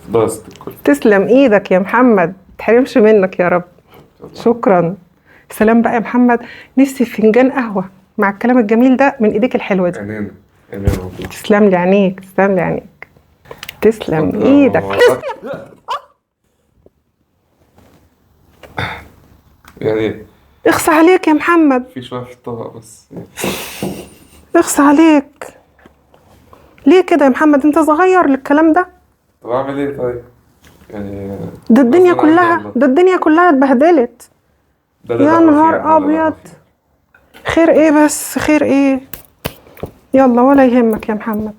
باظت الكل. تسلم ايدك يا محمد، متحرمش منك يا رب. شكرا. سلام بقى يا محمد، نفسي في فنجان قهوة مع الكلام الجميل ده من ايديك الحلوة دي. عينينا عينينا والله. تسلم لي عينيك، تسلم لي عينيك، تسلم اتفضل يا ايدك. ماما. يعني اخص عليك يا محمد، في شوية في الطبق بس. اخص عليك. ليه كده يا محمد؟ انت صغير للكلام ده. طب اعمل ايه طيب؟ يعني ده الدنيا غصب عني كلها، والله. ده الدنيا كلها اتبهدلت. لا يا هو خير، نهار لا ابيض. هو خير. خير ايه بس؟ خير ايه؟ يلا ولا يهمك يا محمد،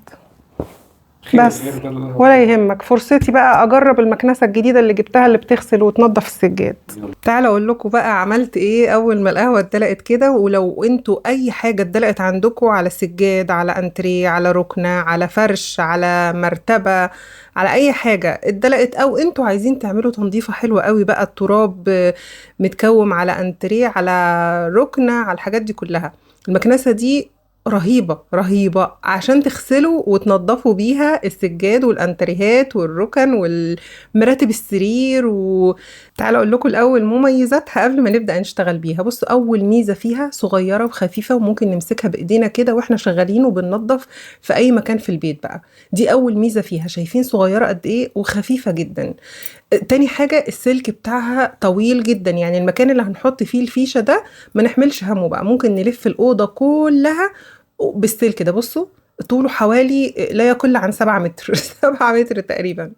بس خير ده اللي هو ولا خير. يهمك. فرصتي بقى اجرب المكنسه الجديده اللي جبتها اللي بتغسل وتنظف السجاد. تعالى اقول لكم بقى عملت ايه اول ما القهوه اتدلقت كده. ولو انتوا اي حاجه اتدلقت عندكم على سجاد، على انتريه، على ركنه، على فرش، على مرتبه، على اي حاجه اتدلقت، او انتوا عايزين تعملوا تنظيفه حلوه قوي بقى، التراب متكوم على انتريه، على ركنه، على الحاجات دي كلها، المكنسه دي رهيبة رهيبة عشان تغسلوا وتنضفوا بيها السجاد والانتريهات والركن والمراتب السرير. وتعالى اقول لكم الاول مميزاتها قبل ما نبدأ نشتغل بيها. بصوا، اول ميزة فيها صغيرة وخفيفة وممكن نمسكها بايدينا كده واحنا شغالين وبننضف في اي مكان في البيت بقى. دي اول ميزة فيها، شايفين صغيرة قد ايه وخفيفة جدا. تاني حاجة السلك بتاعها طويل جدا، يعني المكان اللي هنحط فيه الفيشة ده ما نحملش همه بقى، ممكن نلف الأوضة كلها بالسلك ده. بصوا طوله حوالي لا يقل عن 7 متر 7 متر تقريبا.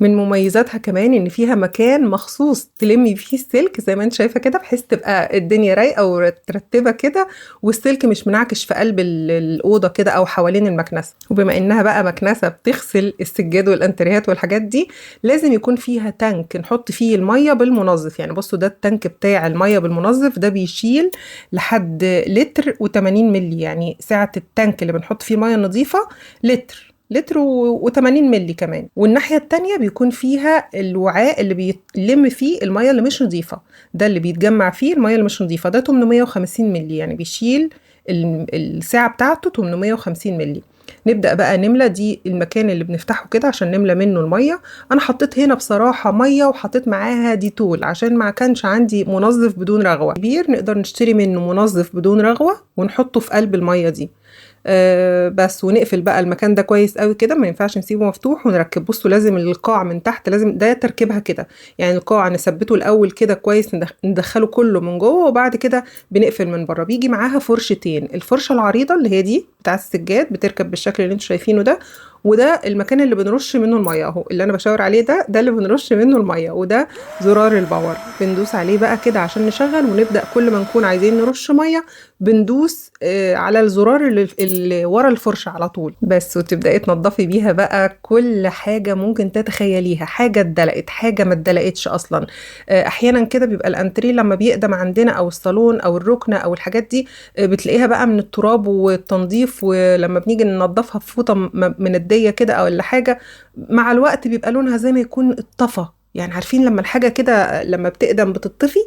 من مميزاتها كمان ان فيها مكان مخصوص تلمي فيه السلك زي ما انت شايفه كده، بحيث تبقى الدنيا رايقه ومترتبه كده، والسلك مش منعكش في قلب الاوضه كده او حوالين المكنسه. وبما انها بقى مكنسه بتغسل السجاد والانتريهات والحاجات دي، لازم يكون فيها تانك نحط فيه الميه بالمنظف. يعني بصوا ده التانك بتاع الميه بالمنظف، ده بيشيل لحد لتر و80 ملي، يعني سعه التانك اللي بنحط فيه الميه النظيفه لتر و80 ملي كمان. والناحية التانية بيكون فيها الوعاء اللي بيلم فيه المية اللي مش نظيفة، ده اللي بيتجمع فيه المية اللي مش نظيفة، ده 850 ملي، يعني بيشيل الساعة بتاعته 850 ملي. نبدأ بقى نملى دي المكان اللي بنفتحه كده عشان نملى منه المية. أنا حطيت هنا بصراحة مية وحطيت معاها ديتول عشان ما كانش عندي منظف بدون رغوة كبير، نقدر نشتري منه منظف بدون رغوة ونحطه في قلب المية دي. بس ونقفل بقى المكان ده كويس قوي كده، ما ينفعش نسيبه مفتوح. ونركب، بصوا لازم القاع من تحت، لازم ده تركيبها كده، يعني القاع نثبته الاول كده كويس، ندخله كله من جوه، وبعد كده بنقفل من بره. بيجي معاها فرشتين، الفرشه العريضه اللي هي دي بتاعه السجاد بتركب بالشكل اللي انتوا شايفينه ده، وده المكان اللي بنرش منه الميه اهو، اللي انا بشاور عليه ده اللي بنرش منه الميه، وده زرار الباور بندوس عليه بقى كده عشان نشغل. ونبدا كل ما نكون عايزين نرش ميه بندوس على الزرار اللي ورا الفرشه على طول بس، وتبداي تنضفي بيها بقى كل حاجه ممكن تتخيليها، حاجه اتدلقت، حاجه ما اتدلقتش اصلا. احيانا كده بيبقى الانتريه لما بيقدم عندنا او الصالون او الركنه او الحاجات دي، بتلاقيها بقى من التراب والتنظيف، ولما بنيجي ننضفها في فوطه منديه كده او ولا حاجه، مع الوقت بيبقى لونها زي ما يكون اتطفى. يعني عارفين لما الحاجه كده لما بتقدم بتطفي،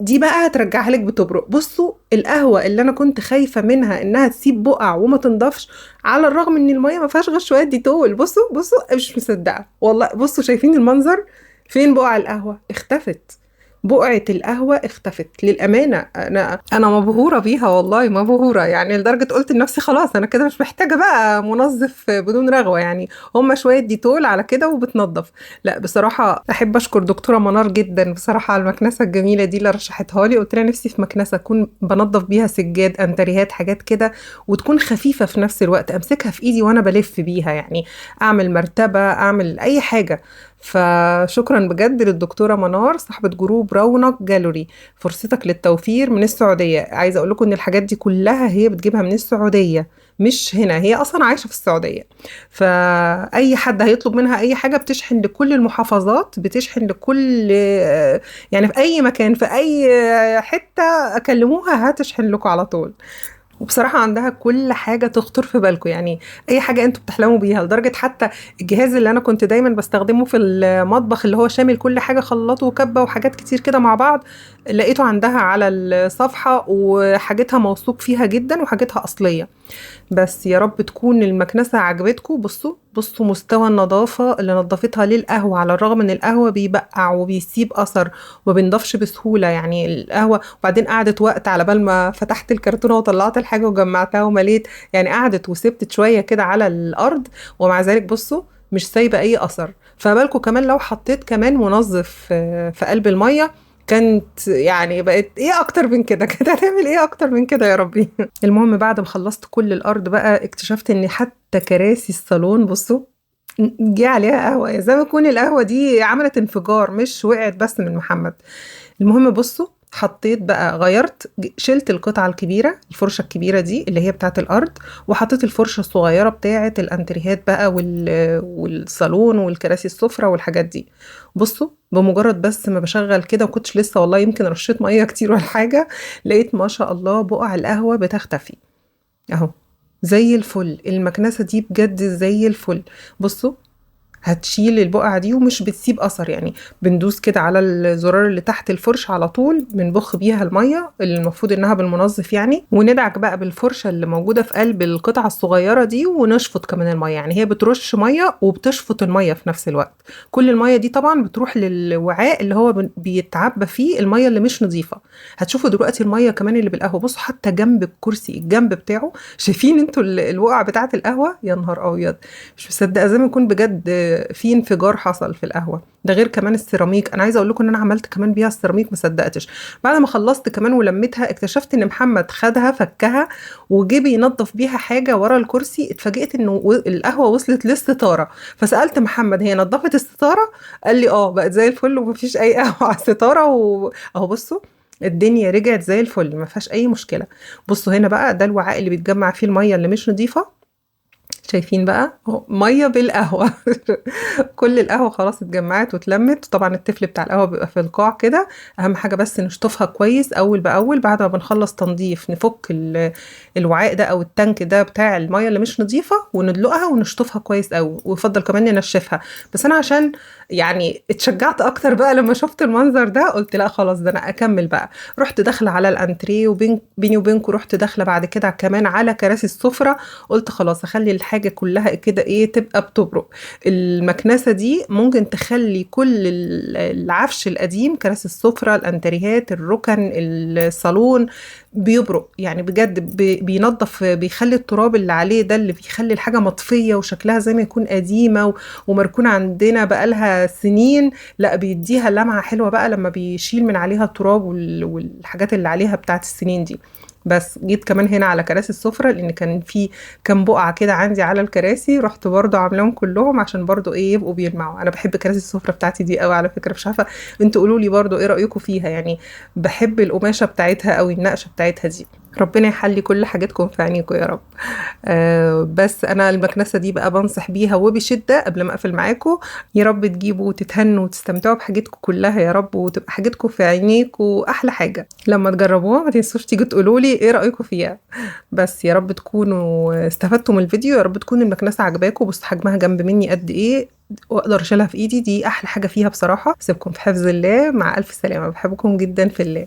دي بقى هترجعها لك بتبرق. بصوا القهوه اللي انا كنت خايفه منها انها تسيب بقع وما تنضفش، على الرغم ان الميه ما فيهاش غير شويه ديتول. بصوا مش مصدقه والله. بصوا شايفين المنظر؟ فين بقع القهوه؟ اختفت، بقعة القهوة اختفت للأمانة. أنا مبهورة بيها والله، مبهورة يعني، لدرجة قلت لنفسي خلاص أنا كده مش محتاجة بقى منظف بدون رغوة، يعني هما شوية ديتول على كده وبتنظف. لا بصراحة أحب أشكر دكتورة منار جدا بصراحة على المكنسة الجميلة دي اللي رشحتها لي. قلت لها نفسي في مكنسة أكون بنظف بيها سجاد، أنتريهات، حاجات كده، وتكون خفيفة في نفس الوقت، أمسكها في إيدي وأنا بلف بيها، يعني أعمل مرتبة، أعمل أي حاجة. فشكرا بجد للدكتورة منار صاحبة جروب رونق جالوري، فرصتك للتوفير من السعودية. عايزة اقول لكم ان الحاجات دي كلها هي بتجيبها من السعودية، مش هنا، هي اصلا عايشة في السعودية. فاي حد هيطلب منها اي حاجة بتشحن لكل المحافظات، بتشحن لكل يعني في اي مكان في اي حتة اكلموها هتشحن لكم على طول. وبصراحة عندها كل حاجة تخطر في بالكم، يعني أي حاجة أنتوا بتحلموا بيها، لدرجة حتى الجهاز اللي أنا كنت دايما بستخدمه في المطبخ اللي هو شامل كل حاجة، خلاط وكبة وحاجات كتير كده مع بعض، لقيته عندها على الصفحة، وحاجتها موثوق فيها جدا وحاجتها أصلية. بس يا رب تكون المكنسة عجبتكم. بصوا بصوا مستوى النظافة اللي نظفتها للقهوة، على الرغم ان القهوة بيبقع وبيسيب اثر وما بينضفش بسهولة يعني القهوة. وبعدين قعدت وقت على بال ما فتحت الكرتونة وطلعت الحاجة وجمعتها ومليت، يعني قعدت وسبتت شوية كده على الارض، ومع ذلك بصوا مش سايبة اي اثر. فبالكم كمان لو حطيت كمان منظف في قلب المية كانت يعني بقت ايه اكتر من كده، كانت هتعمل ايه اكتر من كده يا ربي. المهم بعد ما خلصت كل الارض بقى اكتشفت ان حتى كراسي الصالون بصوا جه عليها قهوة، زي ما تكون القهوة دي عملت انفجار مش وقعت بس من محمد. المهم بصوا حطيت بقى، غيرت، شلت القطعة الكبيرة، الفرشة الكبيرة دي اللي هي بتاعت الأرض، وحطيت الفرشة الصغيرة بتاعت الأنتريهات بقى والصالون والكراسي السفرة والحاجات دي. بصوا بمجرد بس ما بشغل كده، وكنتش لسه والله يمكن رشيت مية كتير ولا حاجة، لقيت ما شاء الله بقع القهوة بتختفي اهو زي الفل. المكنسة دي بجد زي الفل. بصوا هتشيل البقع دي ومش بتسيب اثر، يعني بندوس كده على الزرار اللي تحت الفرشه على طول، بنبخ بيها الميه اللي المفروض انها بالمنظف يعني، وندعك بقى بالفرشه اللي موجوده في قلب القطعه الصغيره دي ونشفط كمان الميه. يعني هي بترش ميه وبتشفط الميه في نفس الوقت. كل الميه دي طبعا بتروح للوعاء اللي هو بيتعبى فيه الميه اللي مش نظيفه. هتشوفوا دلوقتي الميه كمان اللي بالقهوه، بصوا حتى جنب الكرسي الجنب بتاعه، شايفين انتوا الوقعه بتاعه القهوه؟ يا نهار ابيض، مش مصدقه، زي ما يكون بجد في انفجار حصل في القهوه. ده غير كمان السيراميك، انا عايزه اقول لكم ان انا عملت كمان بيها السيراميك ما صدقتش. بعد ما خلصت كمان ولميتها اكتشفت ان محمد خدها فكها وجه بينظف بيها حاجه ورا الكرسي، اتفاجئت انه القهوه وصلت للستاره. فسالت محمد هي نظفت الستاره؟ قال لي اه بقت زي الفل ومفيش اي قهوه على الستاره، واهو بصوا الدنيا رجعت زي الفل ما فيهاش اي مشكله. بصوا هنا بقى ده الوعاء اللي بيتجمع فيه الميه اللي مش نظيفه، شايفين بقى اهو ميه بالقهوه. كل القهوه خلاص اتجمعت واتلمت. طبعا التفل بتاع القهوه بيبقى في القاع كده، اهم حاجه بس نشطفها كويس اول باول. بعد ما بنخلص تنظيف نفك الوعاء ده او التانك ده بتاع الميه اللي مش نظيفه وندلقها ونشطفها كويس قوي، ويفضل كمان ننشفها. بس انا عشان يعني اتشجعت اكتر بقى لما شفت المنظر ده، قلت لا خلاص ده انا اكمل بقى. رحت داخله على الانتريه، بيني وبينكم رحت داخله بعد كده كمان على كراسي السفره. قلت خلاص اخلي الحاجه كلها كده ايه تبقى بتبرق. المكنسه دي ممكن تخلي كل العفش القديم، كراسي السفره، الانتريهات، الركن، الصالون بيبرق يعني بجد. بينظف، بيخلي التراب اللي عليه ده اللي بيخلي الحاجه مطفيه وشكلها زي ما يكون قديمه ومركونه عندنا بقالها سنين، لا بيديها لمعه حلوه بقى لما بيشيل من عليها التراب والحاجات اللي عليها بتاعت السنين دي. بس جيت كمان هنا على كراسي السفرة، لان كان في كام بقعة كده عندي على الكراسي، رحت برضو عاملاهم كلهم عشان برضو ايه يبقوا بيلمعوا. انا بحب كراسي السفرة بتاعتي دي قوي على فكرة، مش عارفة انتوا قولوا لي برضو ايه رأيكم فيها، يعني بحب القماشة بتاعتها قوي، النقشة بتاعتها دي. ربنا يحلي كل حاجاتكم في عينيكم يا رب. بس انا المكنسة دي بقى بنصح بيها وبشدة قبل ما اقفل معاكم. يا رب تجيبوا وتتهنوا وتستمتعوا بحاجتكم كلها يا رب، وتبقى حاجتكم في عينيكم احلى حاجة. لما تجربوها ما تنسوش تيجوا تقولوا لي ايه رأيكم فيها. بس يا رب تكونوا استفدتوا من الفيديو، يا رب تكون المكنسة عجباكم. بص حجمها جنب مني قد ايه، واقدر اشيلها في ايدي، دي احلى حاجة فيها بصراحة. سيبكم في حفظ الله، مع الف سلامة، بحبكم جدا في الله.